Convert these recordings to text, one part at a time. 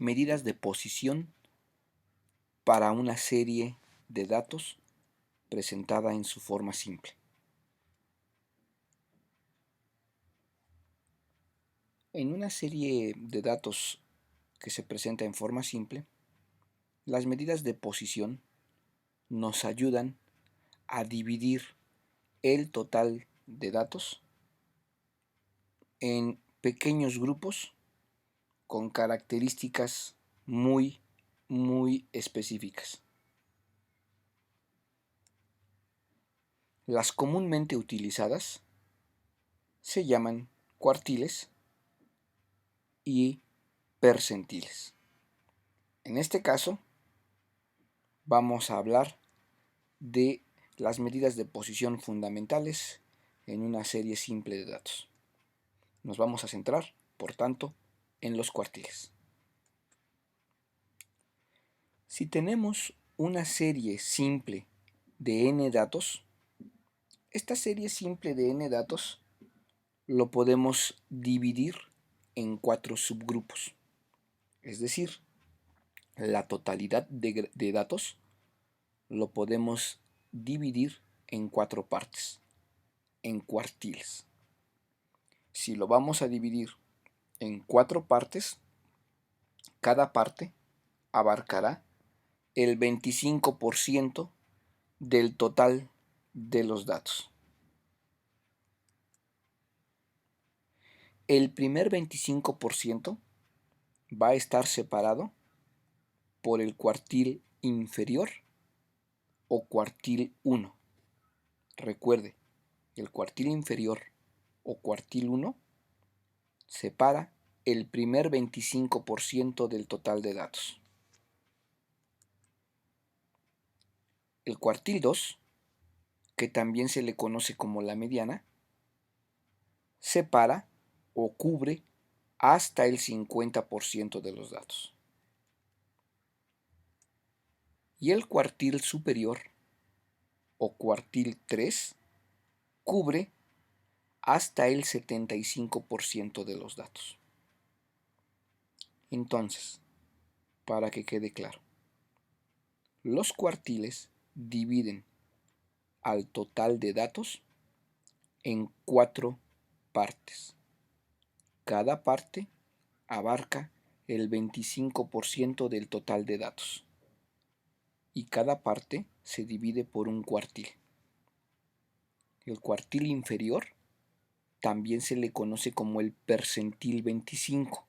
medidas de posición para una serie de datos presentada en su forma simple. En una serie de datos que se presenta en forma simple, las medidas de posición nos ayudan a dividir el total de datos en pequeños grupos con características muy específicas. Las comúnmente utilizadas se llaman cuartiles y percentiles. En este caso, vamos a hablar de las medidas de posición fundamentales en una serie simple de datos. Nos vamos a centrar, por tanto, en los cuartiles. Si tenemos una serie simple de n datos, esta serie simple de n datos lo podemos dividir en 4 subgrupos. Es decir, la totalidad de datos lo podemos dividir en 4 partes, en cuartiles. Si lo vamos a dividir en 4 partes, cada parte abarcará el 25% del total de los datos. El primer 25% va a estar separado por el cuartil inferior o cuartil 1. Recuerde, el cuartil inferior o cuartil 1 separa el primer 25% del total de datos. El cuartil 2, que también se le conoce como la mediana, separa o cubre hasta el 50% de los datos. Y el cuartil superior o cuartil 3 cubre hasta el 75% de los datos. Entonces, para que quede claro, los cuartiles dividen al total de datos en 4 partes. Cada parte abarca el 25% del total de datos y cada parte se divide por un cuartil. El cuartil inferior también se le conoce como el percentil 25,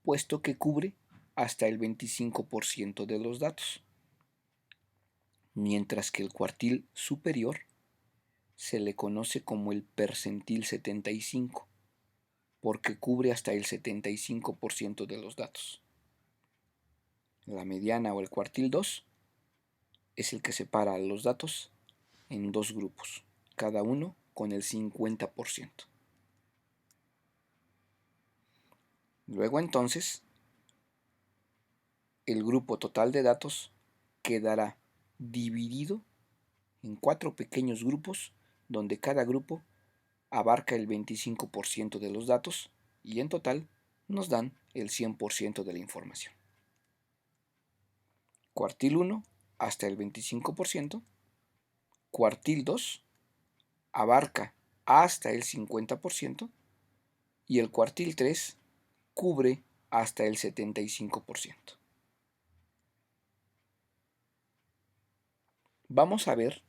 puesto que cubre hasta el 25% de los datos, mientras que el cuartil superior se le conoce como el percentil 75, porque cubre hasta el 75% de los datos. La mediana o el cuartil 2 es el que separa los datos en 2 grupos, cada uno con el 50%. Luego entonces, el grupo total de datos quedará dividido en 4 pequeños grupos donde cada grupo abarca el 25% de los datos y en total nos dan el 100% de la información. Cuartil 1 hasta el 25%, cuartil 2 abarca hasta el 50% y el cuartil 3 cubre hasta el 75%. Vamos a ver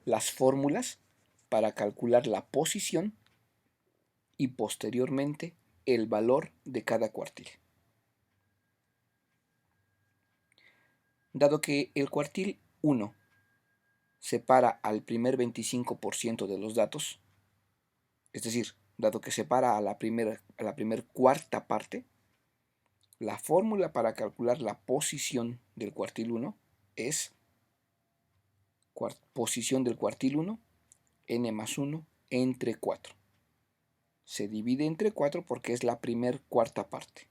las fórmulas para calcular la posición y posteriormente el valor de cada cuartil. Dado que el cuartil 1 separa al primer 25% de los datos, es decir, dado que separa a la primer cuarta parte, la fórmula para calcular la posición del cuartil 1 es posición del cuartil 1, n más 1 entre 4. Se divide entre 4 porque es la primer cuarta parte.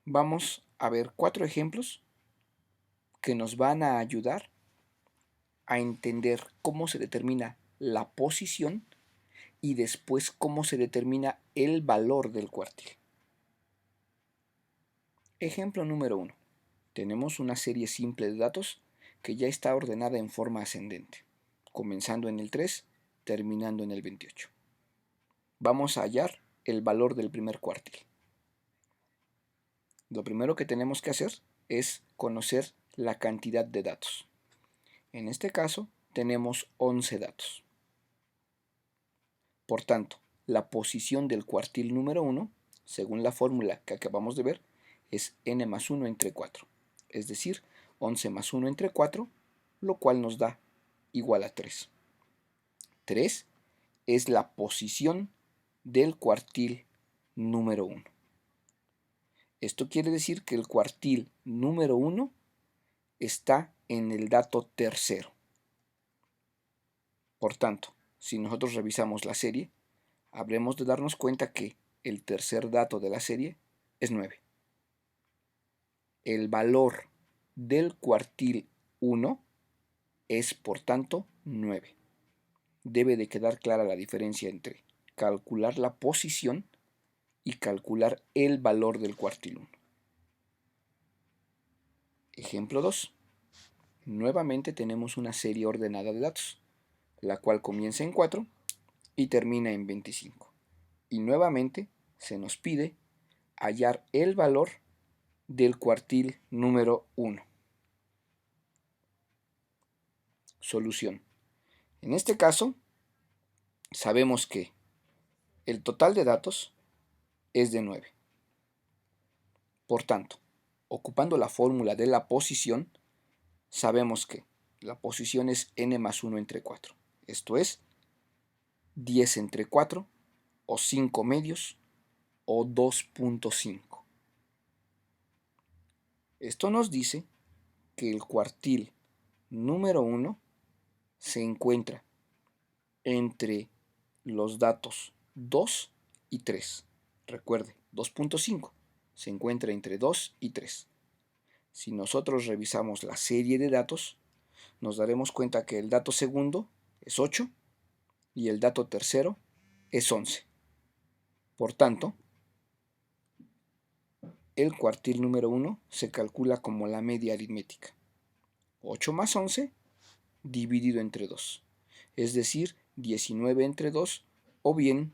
Vamos a ver 4 ejemplos que nos van a ayudar a entender cómo se determina la posición y después cómo se determina el valor del cuartil. Ejemplo número 1. Tenemos una serie simple de datos que ya está ordenada en forma ascendente, comenzando en el 3, terminando en el 28. Vamos a hallar el valor del primer cuartil. Lo primero que tenemos que hacer es conocer la cantidad de datos. En este caso tenemos 11 datos. Por tanto, la posición del cuartil número 1, según la fórmula que acabamos de ver, es n más 1 entre 4, es decir, 11 más 1 entre 4, lo cual nos da igual a 3. 3 es la posición del cuartil número 1. Esto quiere decir que el cuartil número 1 está en el dato tercero. Por tanto, si nosotros revisamos la serie, habremos de darnos cuenta que el tercer dato de la serie es 9. El valor del cuartil 1 es, por tanto, 9. Debe de quedar clara la diferencia entre calcular la posición y calcular el valor del cuartil 1. Ejemplo 2. Nuevamente tenemos una serie ordenada de datos, la cual comienza en 4 y termina en 25. Y nuevamente se nos pide hallar el valor del cuartil número 1. Solución. En este caso, sabemos que el total de datos es de 9. Por tanto, ocupando la fórmula de la posición, sabemos que la posición es n más 1 entre 4. Esto es 10 entre 4, o 5 medios, o 2.5. Esto nos dice que el cuartil número 1 se encuentra entre los datos 2 y 3. Recuerde, 2.5 se encuentra entre 2 y 3. Si nosotros revisamos la serie de datos, nos daremos cuenta que el dato segundo es 8 y el dato tercero es 11. Por tanto, el cuartil número 1 se calcula como la media aritmética. 8 más 11 dividido entre 2, es decir, 19 entre 2 o bien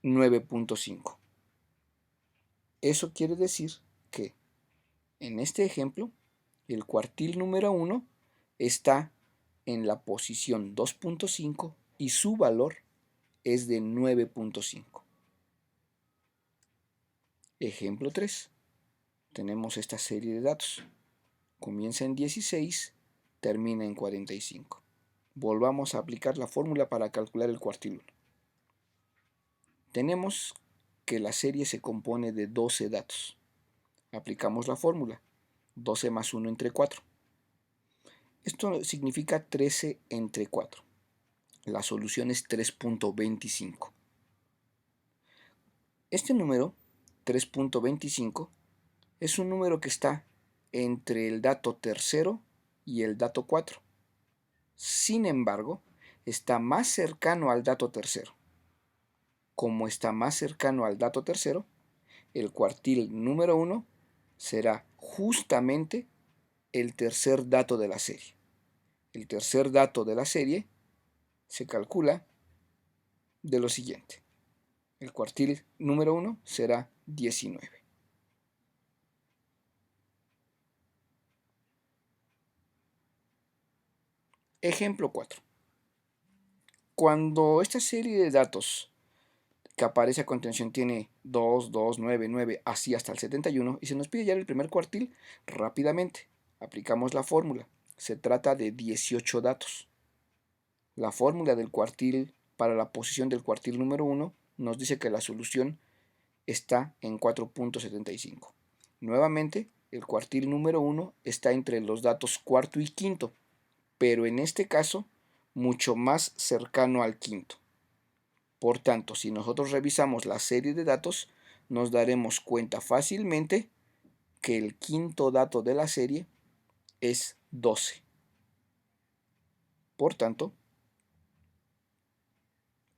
9.5. Eso quiere decir que en este ejemplo el cuartil número 1 está en la posición 2.5 y su valor es de 9.5. Ejemplo 3. Tenemos esta serie de datos. Comienza en 16, termina en 45. Volvamos a aplicar la fórmula para calcular el cuartil 1. Tenemos que la serie se compone de 12 datos. Aplicamos la fórmula. 12 más 1 entre 4. Esto significa 13 entre 4. La solución es 3.25. Este número, 3.25, es un número que está entre el dato tercero y el dato 4. Sin embargo, está más cercano al dato tercero. Como está más cercano al dato tercero, el cuartil número 1 será justamente el tercer dato de la serie. El tercer dato de la serie se calcula de lo siguiente. El cuartil número 1 será 19. Ejemplo 4. Cuando esta serie de datos que aparece a continuación tiene 2, 2, 9, 9, así hasta el 71, y se nos pide hallar el primer cuartil, rápidamente aplicamos la fórmula. Se trata de 18 datos. La fórmula del cuartil para la posición del cuartil número 1 nos dice que la solución está en 4.75. Nuevamente, el cuartil número 1 está entre los datos cuarto y quinto, pero en este caso mucho más cercano al quinto. Por tanto, si nosotros revisamos la serie de datos, nos daremos cuenta fácilmente que el quinto dato de la serie es 12. Por tanto,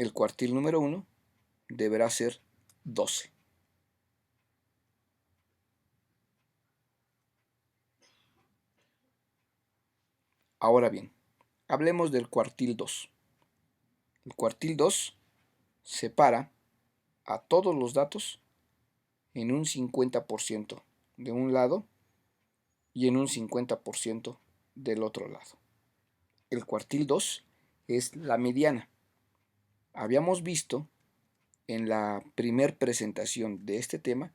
el cuartil número 1 deberá ser 12. Ahora bien, hablemos del cuartil 2. El cuartil 2 separa a todos los datos en un 50% de un lado y en un 50% del otro lado. El cuartil 2 es la mediana. Habíamos visto en la primer presentación de este tema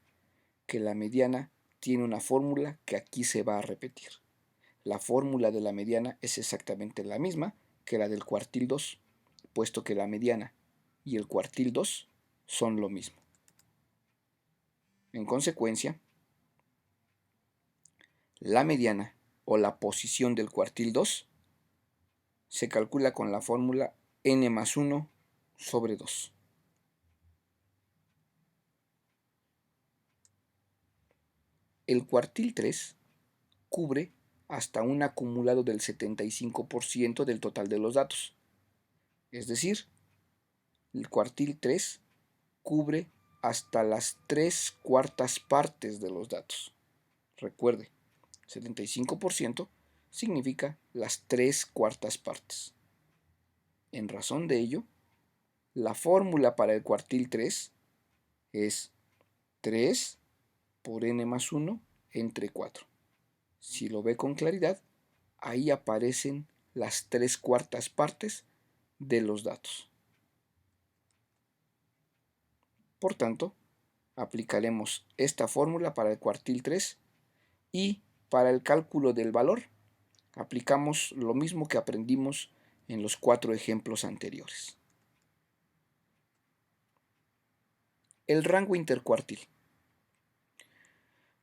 que la mediana tiene una fórmula que aquí se va a repetir. La fórmula de la mediana es exactamente la misma que la del cuartil 2, puesto que la mediana y el cuartil 2 son lo mismo. En consecuencia, la mediana o la posición del cuartil 2 se calcula con la fórmula n más 1 sobre 2. El cuartil 3 cubre hasta un acumulado del 75% del total de los datos. Es decir, el cuartil 3 cubre hasta las 3/4 partes de los datos. Recuerde, 75% significa las 3/4 partes. En razón de ello, la fórmula para el cuartil 3 es 3 por n más 1 entre 4. Si lo ve con claridad, ahí aparecen las 3/4 partes de los datos. Por tanto, aplicaremos esta fórmula para el cuartil 3 y para el cálculo del valor aplicamos lo mismo que aprendimos en los 4 ejemplos anteriores. El rango intercuartil.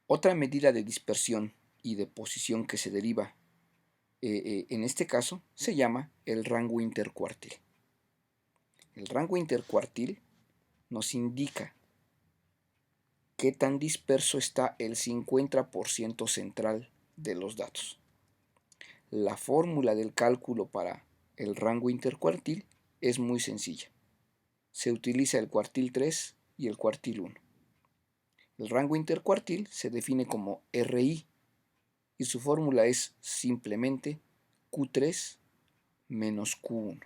Otra medida de dispersión y de posición que se deriva en este caso se llama el rango intercuartil. El rango intercuartil nos indica qué tan disperso está el 50% central de los datos. La fórmula del cálculo para el rango intercuartil es muy sencilla. Se utiliza el cuartil 3 y el cuartil 1. El rango intercuartil se define como RI y su fórmula es simplemente Q3 menos Q1.